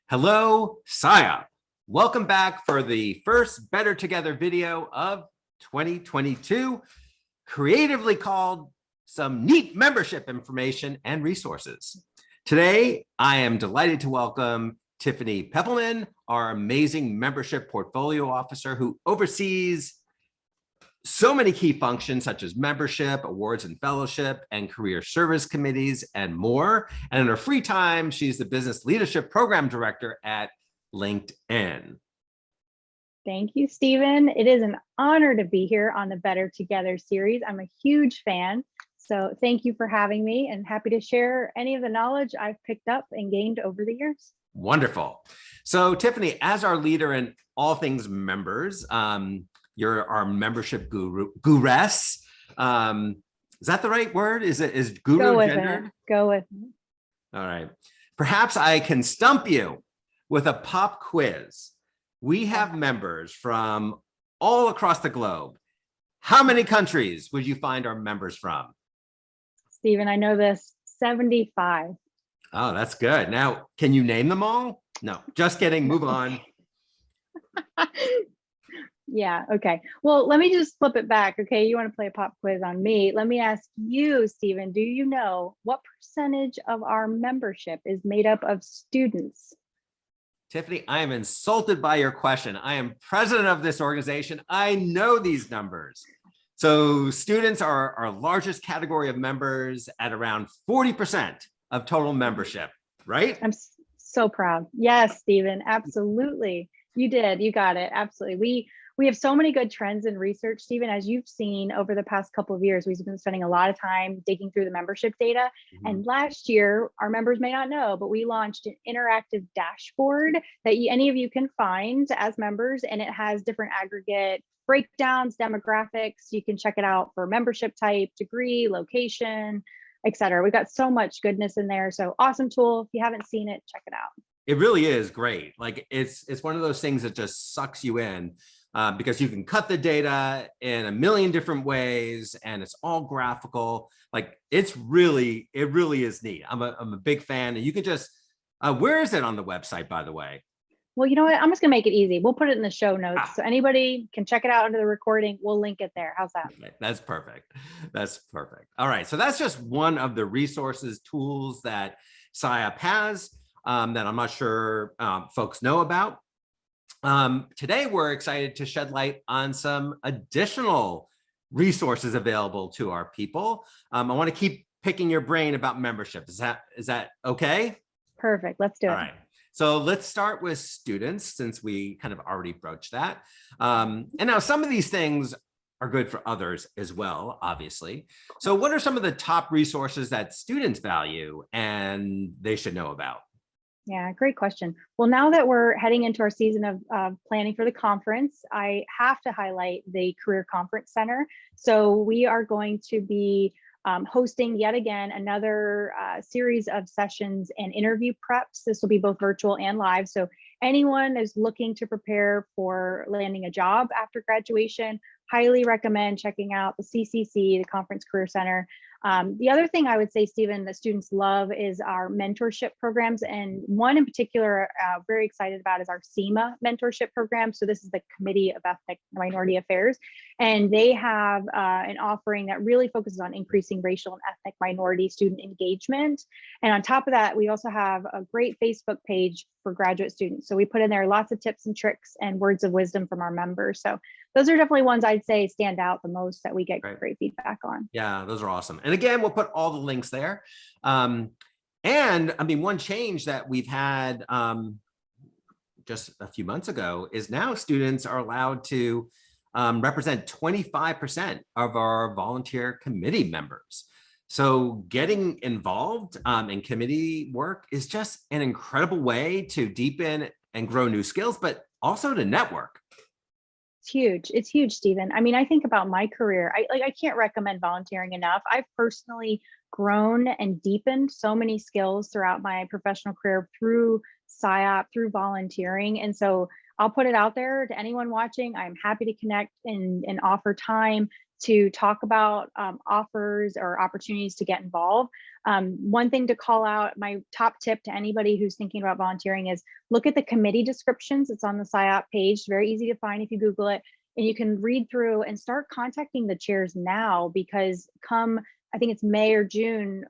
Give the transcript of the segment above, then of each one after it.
Hello, SIOP. Welcome back for the first Better Together video of 2022, creatively called Some Neat Membership Information and Resources. Today, I am delighted to welcome Tiffany Peppelman, our amazing membership portfolio officer who oversees so many key functions such as membership, awards and fellowship, and career service committees, and more. And in her free time, she's the business leadership program director at LinkedIn. Thank you, Stephen. It is an honor to be here on the Better Together series. I'm a huge fan. So thank you for having me, and happy to share any of the knowledge I've picked up and gained over the years. Wonderful. So Tiffany, as our leader in all things members, you're our membership gurus. Is that the right word? Is guru gendered? Go with it. All right. Perhaps I can stump you with a pop quiz. We have members from all across the globe. How many countries would you find our members from? Stephen, I know this, 75. Oh, that's good. Now, can you name them all? No, just kidding. Move on. Yeah, okay. Well, let me just flip it back. Okay, you want to play a pop quiz on me. Let me ask you, Stephen, do you know what percentage of our membership is made up of students? Tiffany, I am insulted by your question. I am president of this organization. I know these numbers. So students are our largest category of members at around 40% of total membership, right? I'm so proud. Yes, Stephen, absolutely. You did, you got it, absolutely. We have so many good trends in research, Stephen, as you've seen over the past couple of years. We've been spending a lot of time digging through the membership data. And last year, our members may not know, but we launched an interactive dashboard that any of you can find as members, and it has different aggregate breakdowns, demographics. You can check it out for membership type, degree, location, etc. We've got so much goodness in there. So awesome tool. If you haven't seen it, check it out. It really is great. Like it's one of those things that just sucks you in. Because you can cut the data in a million different ways, and it's all graphical. Like it really is neat. I'm a big fan, and you can just. Where is it on the website, by the way? Well, you know what? I'm just gonna make it easy. We'll put it in the show notes, so anybody can check it out under the recording. We'll link it there. How's that? That's perfect. That's perfect. All right, so that's just one of the resources, tools that SIOP has that I'm not sure folks know about. Today, we're excited to shed light on some additional resources available to our people. I want to keep picking your brain about membership. Is that okay? Perfect. Let's do it. All right. So let's start with students, since we kind of already broached that. And now some of these things are good for others as well, obviously. So what are some of the top resources that students value and they should know about? Yeah, great question. Well, now that we're heading into our season of planning for the conference, I have to highlight the Career Conference Center. So we are going to be hosting yet again another series of sessions and interview preps. This will be both virtual and live. So anyone is looking to prepare for landing a job after graduation, highly recommend checking out the CCC, the Conference Career Center. The other thing I would say, Stephen, that students love is our mentorship programs. And one in particular, very excited about is our SEMA mentorship program. So this is the Committee of Ethnic Minority Affairs. And they have an offering that really focuses on increasing racial and ethnic minority student engagement. And on top of that, we also have a great Facebook page for graduate students. So we put in there lots of tips and tricks and words of wisdom from our members. So those are definitely ones I'd say stand out the most that we get great feedback on. Yeah, those are awesome. And again, we'll put all the links there. And I mean, one change that we've had just a few months ago is now students are allowed to represent 25% of our volunteer committee members. So getting involved in committee work is just an incredible way to deepen and grow new skills, but also to network. It's huge. It's huge, Stephen. I mean, I think about my career. I can't recommend volunteering enough. I've personally grown and deepened so many skills throughout my professional career through SIOP, through volunteering. And so I'll put it out there to anyone watching. I'm happy to connect and offer time to talk about offers or opportunities to get involved. One thing to call out, my top tip to anybody who's thinking about volunteering is look at the committee descriptions. It's on the SIOP page, very easy to find if you Google it, and you can read through and start contacting the chairs now, because come, I think it's May or June,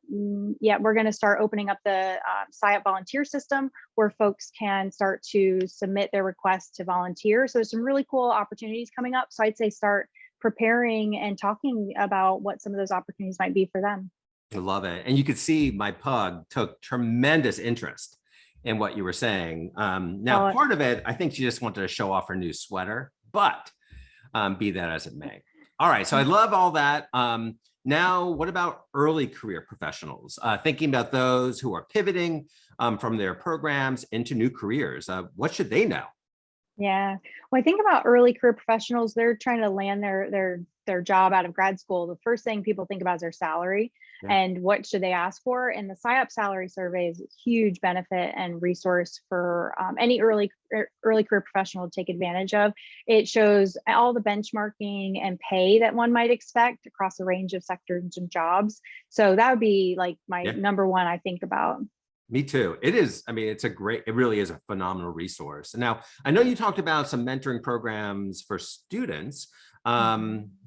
yeah, we're going to start opening up the SIOP volunteer system where folks can start to submit their requests to volunteer. So there's some really cool opportunities coming up. So I'd say start preparing and talking about what some of those opportunities might be for them. I love it. And you could see my pug took tremendous interest in what you were saying. Now, part of it, I think she just wanted to show off her new sweater, but be that as it may. All right, so I love all that. Now, what about early career professionals? Thinking about those who are pivoting from their programs into new careers, what should they know? Yeah, well, I think about early career professionals, they're trying to land their job out of grad school. The first thing people think about is their salary and what should they ask for. And the SIOP salary survey is a huge benefit and resource for any early career professional to take advantage of. It shows all the benchmarking and pay that one might expect across a range of sectors and jobs. So that would be like my number one I think about. Me too. It is. I mean, it really is a phenomenal resource. Now, I know you talked about some mentoring programs for students. What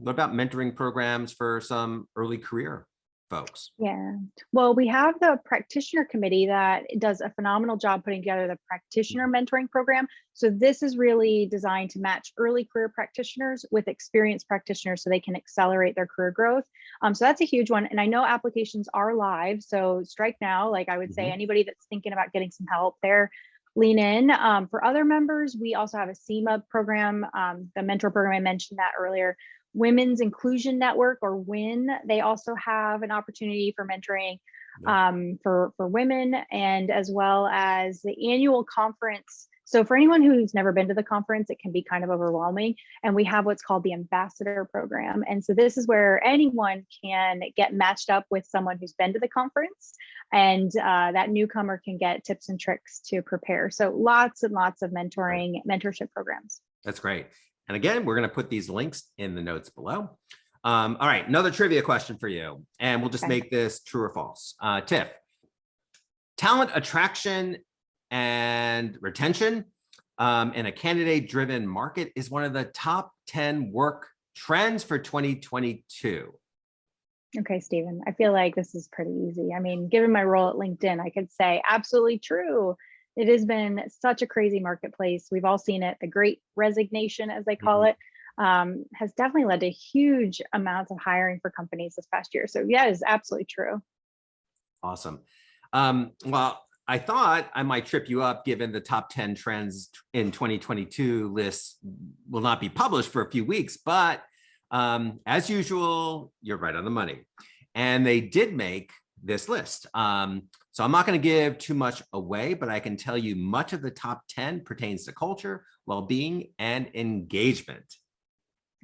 about mentoring programs for some early career folks? Yeah, well, we have the practitioner committee that does a phenomenal job putting together the practitioner mentoring program. So this is really designed to match early career practitioners with experienced practitioners so they can accelerate their career growth. So that's a huge one. And I know applications are live, so strike now. Like I would say, anybody that's thinking about getting some help there, lean in. For other members, we also have a SEMA program, the mentor program, I mentioned that earlier. Women's Inclusion Network, or WIN, they also have an opportunity for mentoring for women, and as well as the annual conference. So for anyone who's never been to the conference, it can be kind of overwhelming. And we have what's called the ambassador program. And so this is where anyone can get matched up with someone who's been to the conference, and that newcomer can get tips and tricks to prepare. So lots and lots of mentorship programs. That's great. And again, we're going to put these links in the notes below. All right, another trivia question for you, and we'll just make this true or false. Tiff, talent attraction and retention in a candidate-driven market is one of the top 10 work trends for 2022. Okay, Stephen, I feel like this is pretty easy. I mean, given my role at LinkedIn, I could say absolutely true. It has been such a crazy marketplace. We've all seen it. The great resignation, as they call it, has definitely led to huge amounts of hiring for companies this past year. So yeah, it is absolutely true. Awesome. Well, I thought I might trip you up given the top 10 trends in 2022 lists will not be published for a few weeks, but as usual, you're right on the money. And they did make this list. So I'm not going to give too much away, but I can tell you much of the top 10 pertains to culture, well-being, and engagement.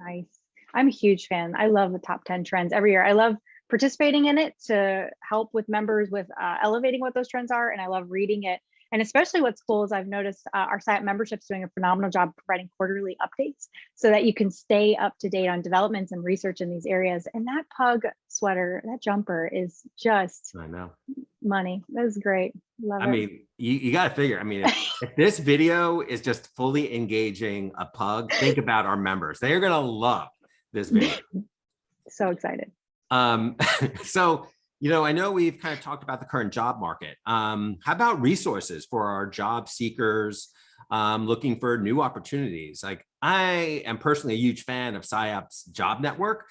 Nice. I'm a huge fan. I love the top 10 trends every year. I love participating in it to help with members with elevating what those trends are. And I love reading it. And especially what's cool is I've noticed our site membership's doing a phenomenal job providing quarterly updates so that you can stay up to date on developments and research in these areas. And that pug sweater, that jumper is just money. That is great. Love it. I mean, you got to figure, I mean, if this video is just fully engaging a pug, think about our members. They're going to love this video. So excited. So, you know, I know we've kind of talked about the current job market. How about resources for our job seekers looking for new opportunities? Like, I am personally a huge fan of SIOP's job network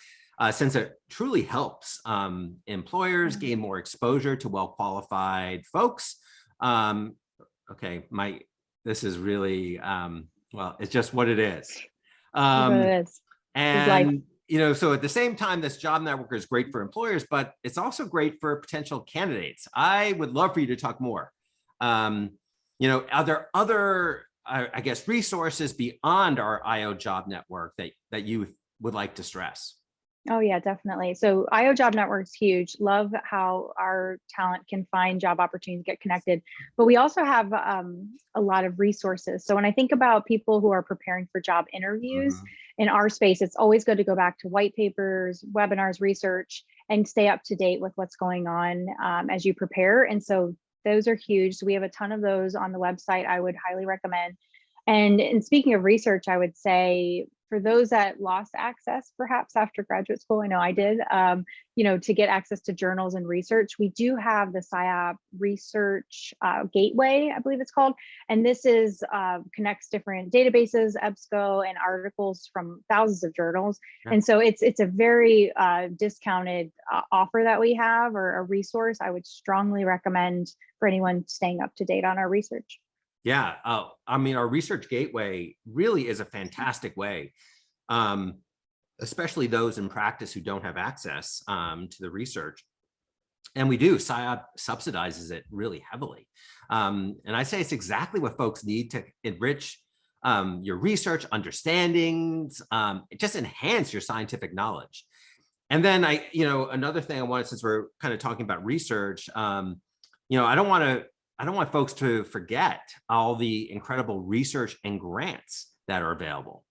since it truly helps employers gain more exposure to well-qualified folks. Okay, this is really, well, it's just what it is. It is. And you know, so at the same time, this job network is great for employers, but it's also great for potential candidates. I would love for you to talk more. You know, are there other, I guess, resources beyond our IO job network that you would like to stress? Oh yeah, definitely. So IO Job Network is huge. Love how our talent can find job opportunities, get connected. But we also have a lot of resources. So when I think about people who are preparing for job interviews Mhm. in our space, it's always good to go back to white papers, webinars, research, and stay up to date with what's going on as you prepare. And so those are huge. So we have a ton of those on the website. I would highly recommend. And speaking of research, I would say for those that lost access perhaps after graduate school, I know I did, to get access to journals and research, we do have the SIOP Research Gateway, I believe it's called. And this is connects different databases, EBSCO, and articles from thousands of journals. Yeah. And so it's a very discounted offer that we have, or a resource I would strongly recommend for anyone staying up to date on our research. Yeah, I mean, our research gateway really is a fantastic way, um, especially those in practice who don't have access to the research. And we do, SIOP subsidizes it really heavily. And I say it's exactly what folks need to enrich your research understandings, just enhance your scientific knowledge. And then another thing I wanted, since we're kind of talking about research, I don't want folks to forget all the incredible research and grants that are available.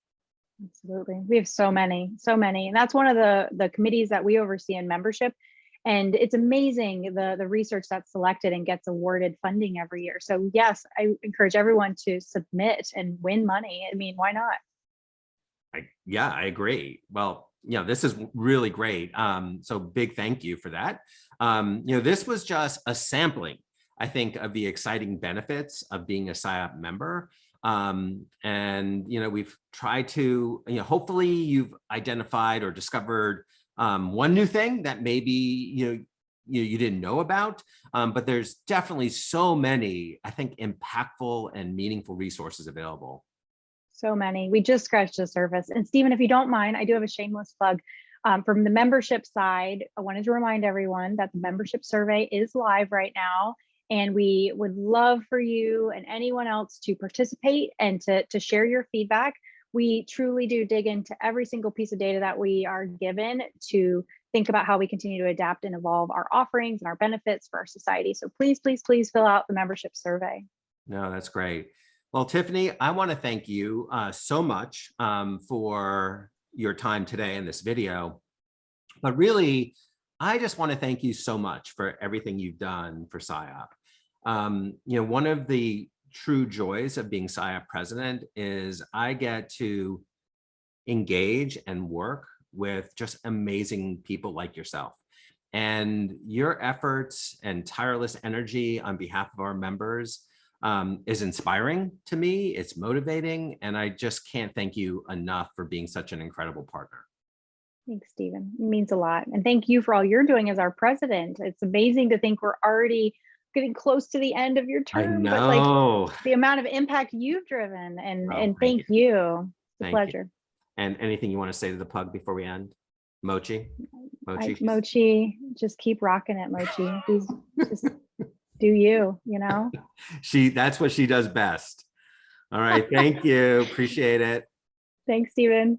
Absolutely. We have so many, so many. And that's one of the committees that we oversee in membership. And it's amazing the research that's selected and gets awarded funding every year. So yes, I encourage everyone to submit and win money. I mean, why not? Yeah, I agree. Well, this is really great. So big thank you for that. This was just a sampling, I think, of the exciting benefits of being a SIOP member. And we've tried to, hopefully you've identified or discovered one new thing that maybe you didn't know about, but there's definitely so many, I think, impactful and meaningful resources available. So many. We just scratched the surface. And Stephen, if you don't mind, I do have a shameless plug. From the membership side, I wanted to remind everyone that the membership survey is live right now. And we would love for you and anyone else to participate and to share your feedback. We truly do dig into every single piece of data that we are given to think about how we continue to adapt and evolve our offerings and our benefits for our society. So please, please, please fill out the membership survey. No, that's great. Well, Tiffany, I want to thank you so much for your time today in this video. But really, I just want to thank you so much for everything you've done for SIOP. One of the true joys of being SIOP president is I get to engage and work with just amazing people like yourself. And your efforts and tireless energy on behalf of our members is inspiring to me. It's motivating. And I just can't thank you enough for being such an incredible partner. Thanks, Stephen. It means a lot. And thank you for all you're doing as our president. It's amazing to think we're already getting close to the end of your I term, but like know. the amount of impact you've driven, and Oh, thank you. It's a Thank you. pleasure. And anything you want to say to the plug before we end? Mochi? Mochi? Mochi, just keep rocking it, Mochi. Please just do you, That's what she does best. All right. Thank you. Appreciate it. Thanks, Stephen.